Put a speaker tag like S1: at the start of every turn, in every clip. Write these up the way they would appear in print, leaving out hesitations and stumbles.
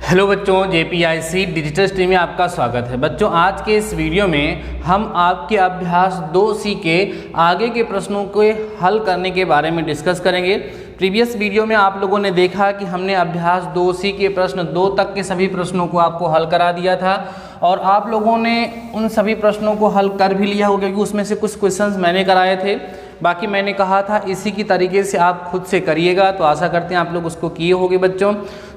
S1: Hello बच्चों, JPIC digital stream में आपका स्वागत है। बच्चों, आज के इस वीडियो में हम आपके अभ्यास 2C के आगे के प्रश्नों को हल करने के बारे में डिस्कस करेंगे। प्रीवियस वीडियो में आप लोगों ने देखा कि हमने अभ्यास 2C के प्रश्न 2 तक के सभी प्रश्नों को आपको हल करा दिया था और आप लोगों ने उन सभी प्रश्नों को हल कर भी लिया होगा क्योंकि उसमें से कुछ क्वेश्चंस मैंने कराए थे, बाकी मैंने कहा था इसी की तरीके से आप खुद से करिएगा। तो आशा करते हैं आप लोग उसको किए होंगे। बच्चों,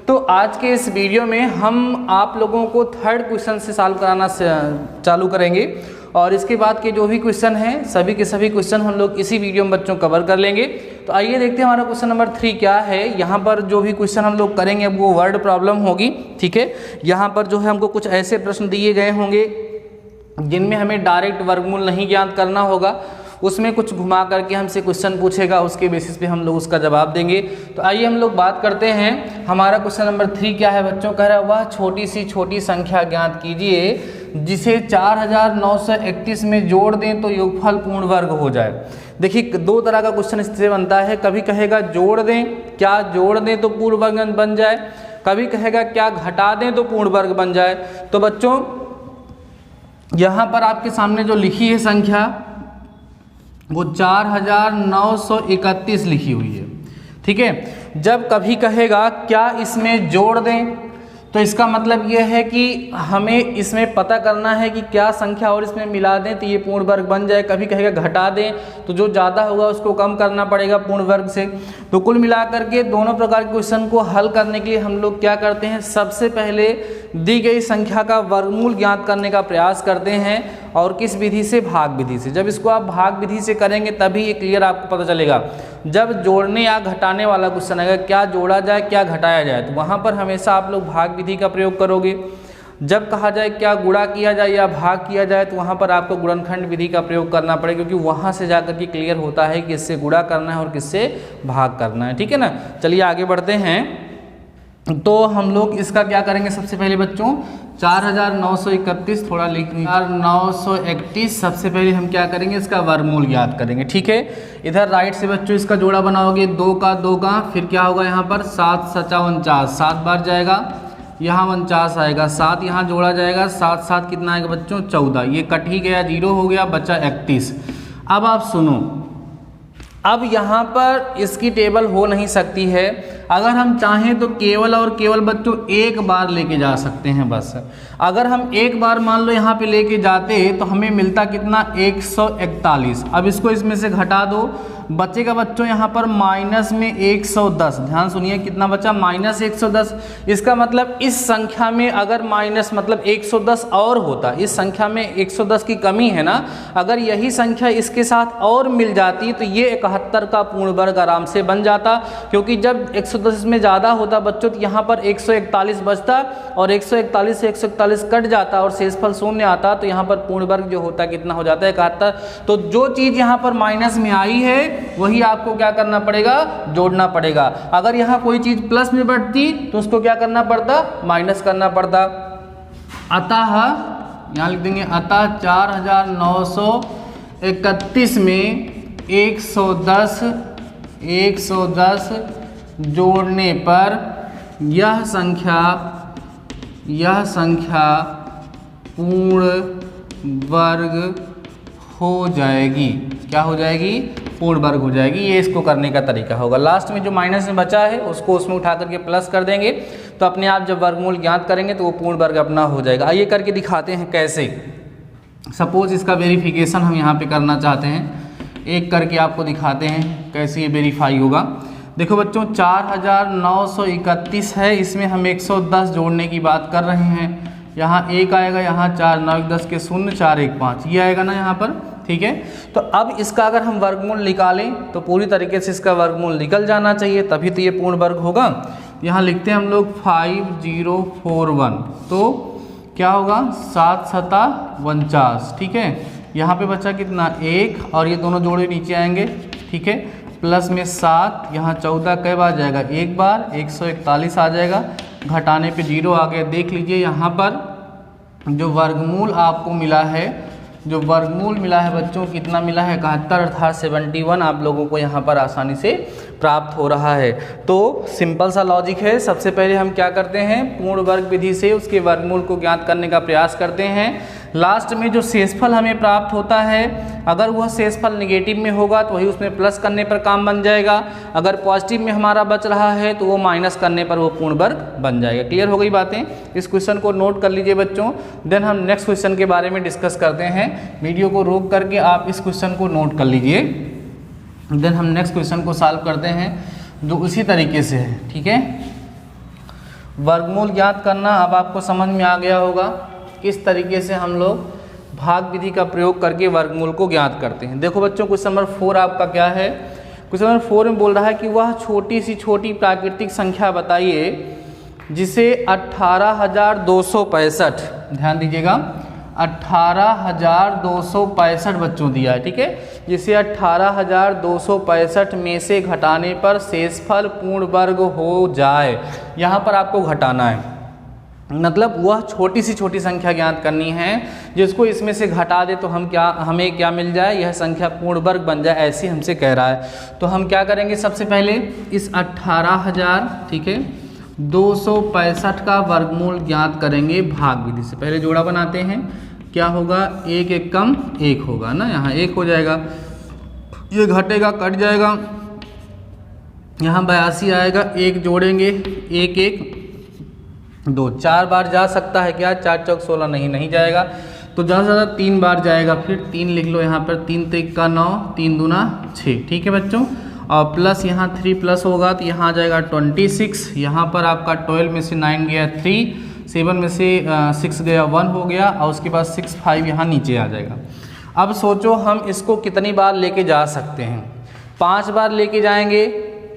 S1: तो आज के इस वीडियो में हम आप लोगों को थर्ड क्वेश्चन से सॉल्व कराना चालू करेंगे और इसके बाद के जो भी क्वेश्चन हैं सभी के सभी क्वेश्चन हम लोग इसी वीडियो में बच्चों कवर कर लेंगे। तो आइए देखते हैं हमारा क्वेश्चन नंबर 3 क्या है। यहाँ पर जो भी क्वेश्चन हम लोग करेंगे वो वर्ड प्रॉब्लम होगी, ठीक है। यहाँ पर जो है हमको कुछ ऐसे प्रश्न दिए गए होंगे जिनमें हमें डायरेक्ट वर्गमूल नहीं ज्ञात करना होगा, उसमें कुछ घुमा करके हमसे क्वेश्चन पूछेगा, उसके बेसिस पे हम लोग उसका जवाब देंगे। तो आइए हम लोग बात करते हैं। हमारा क्वेश्चन नंबर 3 क्या है बच्चों? कह रहा है वह छोटी सी छोटी संख्या ज्ञात कीजिए जिसे 4931 में जोड़ दें तो योगफल पूर्ण वर्ग हो जाए। देखिए, दो तरह का क्वेश्चन इससे बनता है। कभी कहेगा जोड़ दें, क्या जोड़ दें तो पूर्ण वर्ग बन जाए, कभी कहेगा क्या घटा दें तो पूर्ण वर्ग बन जाए। तो बच्चों, यहाँ पर आपके सामने जो लिखी है संख्या वो 4931 लिखी हुई है, ठीक है। जब कभी कहेगा क्या इसमें जोड़ दें तो इसका मतलब ये है कि हमें इसमें पता करना है कि क्या संख्या और इसमें मिला दें तो ये पूर्ण वर्ग बन जाए। कभी कहेगा घटा दें तो जो ज़्यादा होगा उसको कम करना पड़ेगा पूर्ण वर्ग से। तो कुल मिलाकर के दोनों प्रकार के क्वेश्चन को हल करने के लिए हम लोग क्या करते हैं, सबसे पहले दी गई संख्या का वर्गमूल ज्ञात करने का प्रयास करते हैं। और किस विधि से? भाग विधि से। जब इसको आप भाग विधि से करेंगे तभी ये क्लियर आपको पता चलेगा। जब जोड़ने या घटाने वाला क्वेश्चन आएगा, क्या जोड़ा जाए क्या घटाया जाए, तो वहाँ पर हमेशा आप लोग भाग विधि का प्रयोग करोगे। जब कहा जाए क्या गुणा किया जाए या भाग किया जाए तो वहाँ पर आपको गुणनखंड विधि का प्रयोग करना पड़ेगा, क्योंकि वहाँ से जाकर के क्लियर होता है कि इससे गुणा करना है और किससे भाग करना है, ठीक है ना। चलिए आगे बढ़ते हैं। तो हम लोग इसका क्या करेंगे, सबसे पहले बच्चों 4931 थोड़ा लिख 4931 सबसे पहले हम क्या करेंगे, इसका वर्गमूल ज्ञात करेंगे, ठीक है। इधर राइट से बच्चों इसका जोड़ा बनाओगे, 2 का 2 का, फिर क्या होगा यहाँ पर 7 7 49, 7 बार जाएगा, यहाँ 49 आएगा, 7 यहाँ जोड़ा जाएगा, 7 7 कितना आएगा बच्चों 14, ये कट ही गया, 0 हो गया, बचा 31। अब आप सुनो, अब यहाँ पर इसकी टेबल हो नहीं सकती है। अगर हम चाहें तो केवल और केवल बच्चों एक बार लेके जा सकते हैं बस। अगर हम एक बार मान लो यहाँ पे लेके जाते तो हमें मिलता कितना 141। अब इसको इसमें से घटा दो, बचेगा बच्चों यहाँ पर माइनस में 110। ध्यान सुनिए कितना बचा, माइनस 110। इसका मतलब इस संख्या में अगर माइनस मतलब 110 और होता, इस संख्या में 110 की कमी है ना, अगर यही संख्या इसके साथ और मिल जाती तो ये 71 का पूर्ण वर्ग आराम से बन जाता। क्योंकि जब 110 में ज़्यादा होता बच्चों तो यहाँ पर 141 बचता और 141 से 141 कट जाता और शेषफल शून्य आता, तो यहाँ पर पूर्ण वर्ग जो होता कितना हो जाता है 71। तो जो चीज़ यहाँ पर माइनस में आई है वही आपको क्या करना पड़ेगा, जोड़ना पड़ेगा। अगर यहाँ कोई चीज़ प्लस में बढ़ती तो उसको क्या करना पड़ता, माइनस करना पड़ता। अतः यहाँ लिख देंगे, अतः 4931 में 110 जोड़ने पर यह संख्या पूर्ण वर्ग हो जाएगी। क्या हो जाएगी? पूर्ण वर्ग हो जाएगी। ये इसको करने का तरीका होगा। लास्ट में जो माइनस में बचा है उसको उसमें उठा करके प्लस कर देंगे तो अपने आप जब वर्गमूल ज्ञात करेंगे तो वो पूर्ण वर्ग अपना हो जाएगा। आइए करके दिखाते हैं कैसे। सपोज इसका वेरिफिकेशन हम यहाँ पे करना चाहते हैं, एक करके आपको दिखाते हैं कैसे ये वेरीफाई होगा। देखो बच्चों, 4931 है, इसमें हम 110 जोड़ने की बात कर रहे हैं। यहाँ 1 आएगा, यहाँ 4 9 10 के 0 4 1 5 ये आएगा ना यहाँ पर, ठीक है। तो अब इसका अगर हम वर्गमूल निकालें तो पूरी तरीके से इसका वर्गमूल निकल जाना चाहिए, तभी तो ये पूर्ण वर्ग होगा। यहाँ लिखते हैं हम लोग 5041, तो क्या होगा 7 7 49, ठीक है। यहाँ पे बचा कितना 1 और ये दोनों जोड़े नीचे आएंगे, ठीक है। प्लस में 7, यहाँ 14 कई बार जाएगा, एक बार 141 आ जाएगा, घटाने पे 0 आ गया। देख लीजिए यहाँ पर जो वर्गमूल आपको मिला है जो वर्गमूल मिला है बच्चों, कितना मिला है 71 अर्थात 71 आप लोगों को यहाँ पर आसानी से प्राप्त हो रहा है। तो सिंपल सा लॉजिक है, सबसे पहले हम क्या करते हैं, पूर्ण वर्ग विधि से उसके वर्गमूल को ज्ञात करने का प्रयास करते हैं। लास्ट में जो शेषफल हमें प्राप्त होता है, अगर वह शेषफल निगेटिव में होगा तो वही उसमें प्लस करने पर काम बन जाएगा, अगर पॉजिटिव में हमारा बच रहा है तो वो माइनस करने पर वो पूर्ण वर्ग बन जाएगा। क्लियर हो गई बातें? इस क्वेश्चन को नोट कर लीजिए बच्चों, देन हम नेक्स्ट क्वेश्चन के बारे में डिस्कस करते हैं। वीडियो को रोक करके आप इस क्वेश्चन को नोट कर लीजिए, देन हम नेक्स्ट क्वेश्चन को सॉल्व करते हैं जो उसी तरीके से है। ठीक है, वर्गमूल ज्ञात करना अब आपको समझ में आ गया होगा किस तरीके से हम लोग भाग विधि का प्रयोग करके वर्गमूल को ज्ञात करते हैं। देखो बच्चों, क्वेश्चन नंबर 4 आपका क्या है, क्वेश्चन नंबर 4 में बोल रहा है कि वह छोटी सी छोटी प्राकृतिक संख्या बताइए जिसे 18,265, ध्यान दीजिएगा 18,265 बच्चों दिया है। ठीक है, जिसे 18,265 में से घटाने पर शेषफल पूर्ण वर्ग हो जाए, यहाँ पर आपको घटाना है, मतलब वह छोटी सी छोटी संख्या ज्ञात करनी है जिसको इसमें से घटा दे तो हमें क्या मिल जाए, यह संख्या पूर्ण वर्ग बन जाए, ऐसी हमसे कह रहा है। तो हम क्या करेंगे, सबसे पहले इस 18,000 ठीक है 265 का वर्गमूल ज्ञात करेंगे भाग विधि से। पहले जोड़ा बनाते हैं, क्या होगा, 1 1 कम 1 होगा ना, यहाँ 1 हो जाएगा, ये घटेगा कट जाएगा, यहाँ 82 आएगा, 1 जोड़ेंगे 1 1 2, 4 बार जा सकता है क्या, 4 चौक 16 नहीं जाएगा, तो ज़्यादा से ज़्यादा 3 बार जाएगा, फिर 3 लिख लो यहाँ पर, 3 3 का 9, 3 दूना 6। ठीक है बच्चों, और प्लस यहाँ 3 प्लस होगा तो यहाँ आ जाएगा 26, यहाँ पर आपका 12 में से 9 गया 3, 7 में से 6 गया 1 हो गया, और उसके बाद 6 5 यहाँ नीचे आ जाएगा। अब सोचो हम इसको कितनी बार लेके जा सकते हैं, 5 बार लेके जाएंगे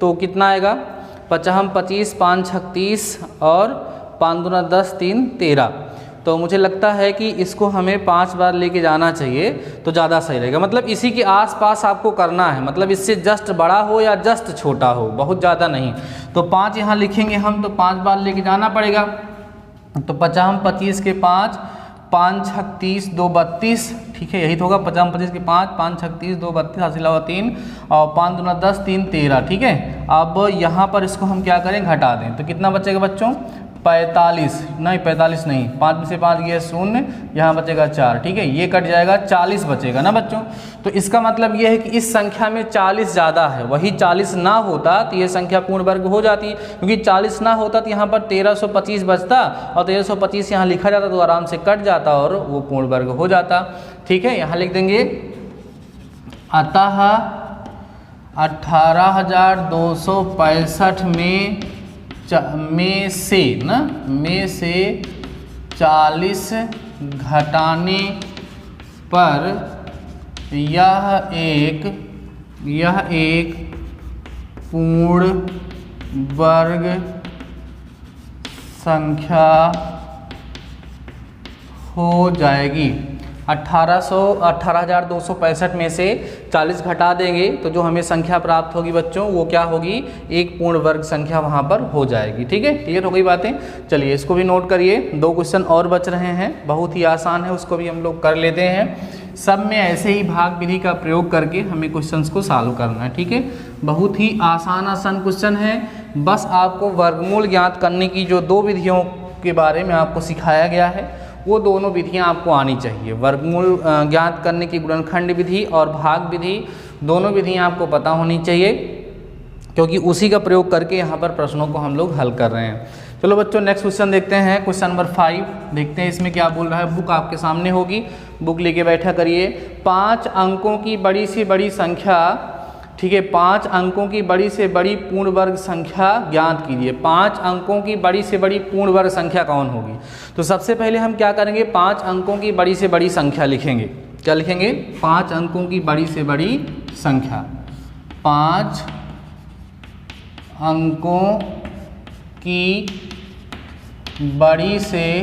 S1: तो कितना आएगा, 55 25 5 36 और 5 दूना 10 3 13, तो मुझे लगता है कि इसको हमें 5 बार लेके जाना चाहिए तो ज़्यादा सही रहेगा। मतलब इसी के आसपास आपको करना है, मतलब इससे जस्ट बड़ा हो या जस्ट छोटा हो, बहुत ज़्यादा नहीं। तो 5 यहाँ लिखेंगे हम, तो 5 बार लेके जाना पड़ेगा। तो 55 25 के 5, 5 36 2 32, ठीक है, यही तो होगा 55 25 के 5, 5 36 2 32 हासिल हुआ 3, और 5 दूना 10 3 13। ठीक है, अब यहाँ पर इसको हम क्या करें, घटा दें, तो कितना बचेगा बच्चों, 45 नहीं, 45 नहीं, 5 में से 5 गया 0, यहाँ बचेगा 4। ठीक है, ये कट जाएगा, 40 बचेगा ना बच्चों। तो इसका मतलब ये है कि इस संख्या में 40 ज़्यादा है, वही 40 ना होता तो ये संख्या पूर्ण वर्ग हो जाती, क्योंकि 40 ना होता तो यहाँ पर 1325 बचता, और 1325 यहाँ लिखा जाता तो आराम से कट जाता और वो पूर्ण वर्ग हो जाता। ठीक है, यहाँ लिख देंगे, अतः 18,265 में से 40 घटाने पर यह एक पूर्ण वर्ग संख्या हो जाएगी। 18,265 में से 40 घटा देंगे तो जो हमें संख्या प्राप्त होगी बच्चों वो क्या होगी, एक पूर्ण वर्ग संख्या वहाँ पर हो जाएगी। ठीक है, क्लियर हो गई बातें। चलिए इसको भी नोट करिए, 2 क्वेश्चन और बच रहे हैं, बहुत ही आसान है, उसको भी हम लोग कर लेते हैं। सब में ऐसे ही भाग विधि का प्रयोग करके हमें क्वेश्चंस को सॉल्व करना है। ठीक है, बहुत ही आसान क्वेश्चन है, बस आपको वर्गमूल ज्ञात करने की जो 2 विधियों के बारे में आपको सिखाया गया है वो दोनों विधियां आपको आनी चाहिए। वर्गमूल ज्ञात करने की गुणनखंड विधि और भाग विधि, दोनों विधियां आपको पता होनी चाहिए, क्योंकि उसी का प्रयोग करके यहाँ पर प्रश्नों को हम लोग हल कर रहे हैं। चलो बच्चों नेक्स्ट क्वेश्चन देखते हैं, क्वेश्चन नंबर 5 देखते हैं इसमें क्या बोल रहा है। बुक आपके सामने होगी, बुक लेके बैठा करिए। 5 अंकों की बड़ी से बड़ी संख्या, ठीक है, 5 अंकों की बड़ी से बड़ी पूर्ण वर्ग संख्या ज्ञात कीजिए। 5 अंकों की बड़ी से बड़ी पूर्ण वर्ग संख्या कौन होगी? तो सबसे पहले हम क्या करेंगे, 5 अंकों की बड़ी से बड़ी संख्या लिखेंगे। क्या लिखेंगे? 5 अंकों की बड़ी से बड़ी संख्या। 5 अंकों की बड़ी से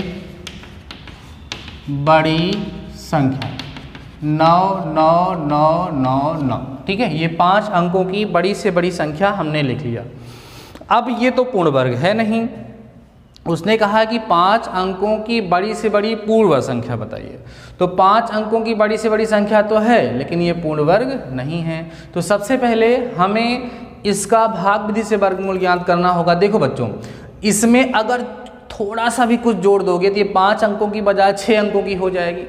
S1: बड़ी संख्या 9 9 9 9 9। ठीक है, ये 5 अंकों की बड़ी से बड़ी संख्या हमने लिख लिया। अब ये तो पूर्ण वर्ग है नहीं, उसने कहा कि 5 अंकों की बड़ी से बड़ी पूर्ण वर्ग संख्या बताइए। तो 5 अंकों की बड़ी से बड़ी संख्या तो है, लेकिन ये पूर्ण वर्ग नहीं है। तो सबसे पहले हमें इसका भाग विधि से वर्गमूल ज्ञात करना होगा। देखो बच्चों, इसमें अगर थोड़ा सा भी कुछ जोड़ दोगे तो ये 5 अंकों की बजाय 6 अंकों की हो जाएगी।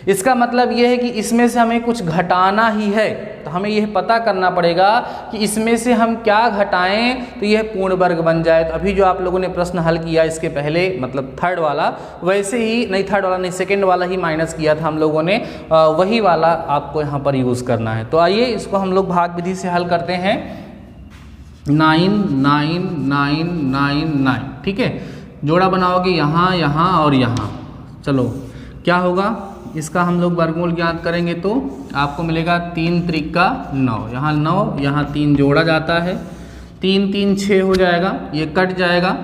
S1: इसका मतलब ये है कि इसमें से हमें कुछ घटाना ही है, तो हमें यह पता करना पड़ेगा कि इसमें से हम क्या घटाएं तो यह पूर्ण वर्ग बन जाए। तो अभी जो आप लोगों ने प्रश्न हल किया इसके पहले, मतलब थर्ड वाला, वैसे ही नहीं, थर्ड वाला नहीं, सेकंड वाला ही माइनस किया था हम लोगों ने, वही वाला आपको यहाँ पर यूज़ करना है। तो आइए इसको हम लोग भाग विधि से हल करते हैं। 9 9 9 9 9, ठीक है। जोड़ा बनाओगे यहाँ, यहाँ और यहाँ। चलो क्या होगा, इसका हम लोग वर्गमूल ज्ञात करेंगे तो आपको मिलेगा 3 त्रिका 9, यहाँ 9, यहाँ 3 जोड़ा जाता है, 3 3 6 हो जाएगा, ये कट जाएगा,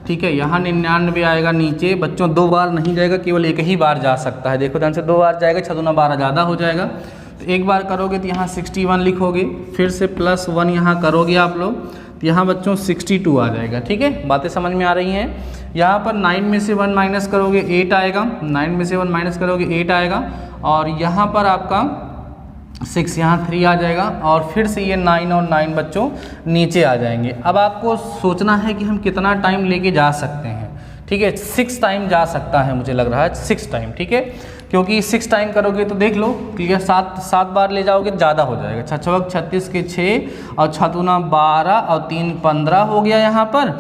S1: ठीक है। यहाँ 99 आएगा नीचे। बच्चों 2 बार नहीं जाएगा, केवल एक ही बार जा सकता है। देखो ध्यान से, 2 बार जाएगा, 6 दूना 12 ज़्यादा हो जाएगा। तो एक बार करोगे तो यहाँ 61 लिखोगे, फिर से +1 यहाँ करोगे आप लोग, तो यहाँ बच्चों 62 आ जाएगा, ठीक है। बातें समझ में आ रही हैं। यहाँ पर 9 में से 1 माइनस करोगे 8 आएगा, 9 में से 1 माइनस करोगे 8 आएगा, और यहाँ पर आपका 6, यहाँ 3 आ जाएगा, और फिर से ये 9 और 9 बच्चों नीचे आ जाएंगे। अब आपको सोचना है कि हम कितना टाइम लेके जा सकते हैं, ठीक है। 6 टाइम जा सकता है, मुझे लग रहा है 6 टाइम, ठीक है, क्योंकि 6 टाइम करोगे तो देख लो क्लियर, 7 बार ले जाओगे ज़्यादा हो जाएगा। 6 36 के 6 और 6 दूना 12 और 3 15 हो गया यहाँ पर,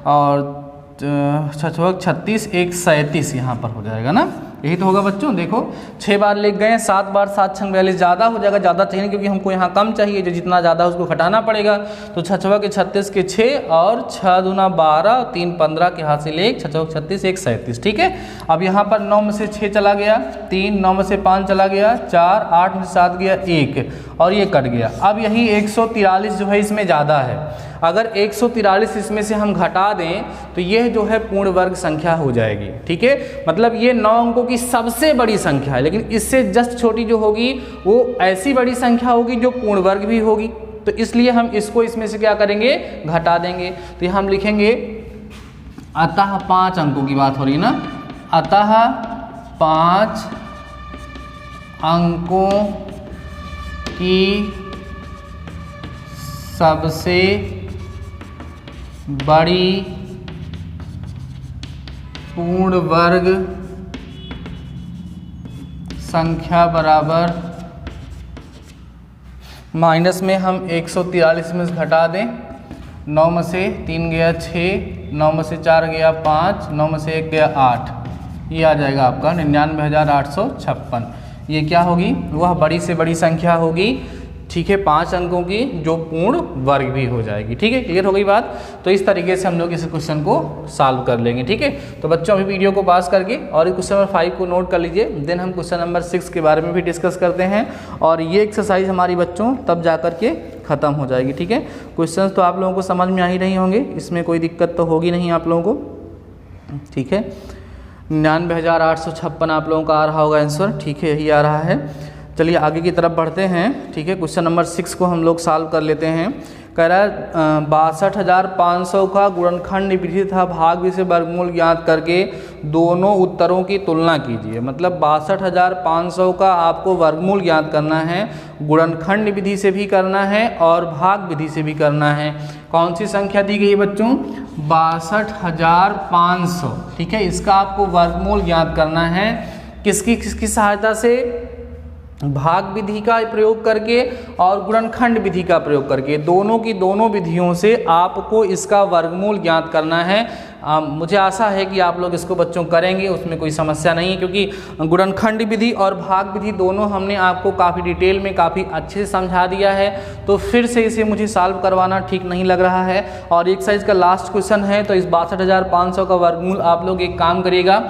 S1: और 6 36 1 37 यहाँ पर हो जाएगा ना, यही तो होगा बच्चों। देखो 6 बार ले गए, 7 बार 7 छंग 42 ज़्यादा हो जाएगा, ज़्यादा चाहिए क्योंकि हमको यहाँ कम चाहिए, जो जितना ज़्यादा उसको घटाना पड़ेगा। तो 6 के 36 के 6 और 6 दूना 12 और 3 15 के हाथ से ले 6 36 1 37, ठीक है। अब यहाँ पर 9 में से 6 चला गया, 3, 9 में से 5 चला गया, 4, 8 में से 7 गया 1, और ये कट गया। अब यही 143 जो है इसमें ज़्यादा है, अगर 143 इसमें से हम घटा दें तो यह जो है पूर्ण वर्ग संख्या हो जाएगी, ठीक है। मतलब ये 9 अंकों की सबसे बड़ी संख्या है, लेकिन इससे जस्ट छोटी जो होगी वो ऐसी बड़ी संख्या होगी जो पूर्ण वर्ग भी होगी। तो इसलिए हम इसको इसमें से क्या करेंगे, घटा देंगे। तो हम लिखेंगे अतः 5 अंकों की बात हो रही है ना, अतः 5 अंकों की सबसे बड़ी पूर्ण वर्ग संख्या बराबर, माइनस में हम 143 में से घटा दें, 9 में से 3 गया 6, 9 में से 4 गया 5, 9 में से 1 गया 8, ये आ जाएगा आपका 99,856। ये क्या होगी, वह बड़ी से बड़ी संख्या होगी, ठीक है, 5 अंकों की जो पूर्ण वर्ग भी हो जाएगी, ठीक है। क्लियर हो गई बात। तो इस तरीके से हम लोग इस क्वेश्चन को सॉल्व कर लेंगे, ठीक है। तो बच्चों अभी वीडियो को पास करके और क्वेश्चन नंबर 5 को नोट कर लीजिए, देन हम क्वेश्चन नंबर 6 के बारे में भी डिस्कस करते हैं, और ये एक्सरसाइज हमारी बच्चों तब जा कर के ख़त्म हो जाएगी, ठीक है। क्वेश्चन तो आप लोगों को समझ में आ ही नहीं होंगे, इसमें कोई दिक्कत तो होगी नहीं आप लोगों को, ठीक है। 99,856 आप लोगों का आ रहा होगा आंसर, ठीक है, यही आ रहा है। चलिए आगे की तरफ बढ़ते हैं, ठीक है। क्वेश्चन नंबर 6 को हम लोग सॉल्व कर लेते हैं। कह रहा है 62,500 का गुणनखंड विधि तथा भाग विधि से वर्गमूल ज्ञात करके दोनों उत्तरों की तुलना कीजिए। मतलब 62,500 का आपको वर्गमूल ज्ञात करना है, गुणनखंड विधि से भी करना है और भाग विधि से भी करना है। कौन सी संख्या दी गई है बच्चों, 62,500, ठीक है। इसका आपको वर्गमूल ज्ञात करना है, किसकी सहायता से, भाग विधि का प्रयोग करके और गुणनखंड विधि का प्रयोग करके, दोनों की दोनों विधियों से आपको इसका वर्गमूल ज्ञात करना है। मुझे आशा है कि आप लोग इसको बच्चों करेंगे, उसमें कोई समस्या नहीं है, क्योंकि गुणनखंड विधि और भाग विधि दोनों हमने आपको काफ़ी डिटेल में काफ़ी अच्छे से समझा दिया है। तो फिर से इसे मुझे सॉल्व करवाना ठीक नहीं लग रहा है। और एक्सरसाइज का लास्ट क्वेश्चन है, तो इस 62,500 का वर्गमूल आप लोग एक काम करिएगा,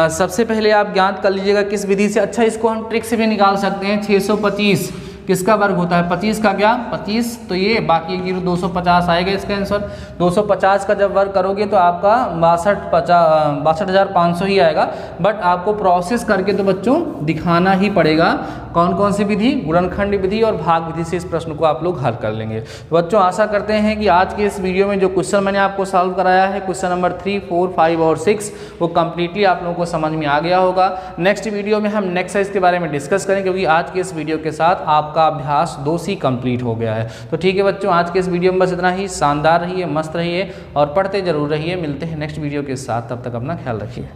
S1: सबसे पहले आप ज्ञात कर लीजिएगा किस विधि से। अच्छा, इसको हम ट्रिक से भी निकाल सकते हैं। 625 किसका वर्ग होता है, 25 का, क्या 25, तो ये बाकी 250 आएगा इसका आंसर। 250 का जब वर्ग करोगे तो आपका 62,500 ही आएगा। बट आपको प्रोसेस करके तो बच्चों दिखाना ही पड़ेगा, कौन कौन सी विधि, गुणनखंड विधि और भाग विधि से इस प्रश्न को आप लोग हल कर लेंगे। तो बच्चों आशा करते हैं कि आज के इस वीडियो में जो क्वेश्चन मैंने आपको सॉल्व कराया है, क्वेश्चन नंबर 3, 4, 5 और 6, वो कंप्लीटली आप लोगों को समझ में आ गया होगा। नेक्स्ट वीडियो में हम नेक्स्ट एक्सरसाइज के बारे में डिस्कस करें, क्योंकि आज के इस वीडियो के साथ आपका अभ्यास 2 सी कंप्लीट हो गया है। तो ठीक है बच्चों, आज के इस वीडियो में बस इतना ही। शानदार रहिए, मस्त रहिए और पढ़ते जरूर रहिए। मिलते हैं नेक्स्ट वीडियो के साथ, तब तक अपना ख्याल रखिए।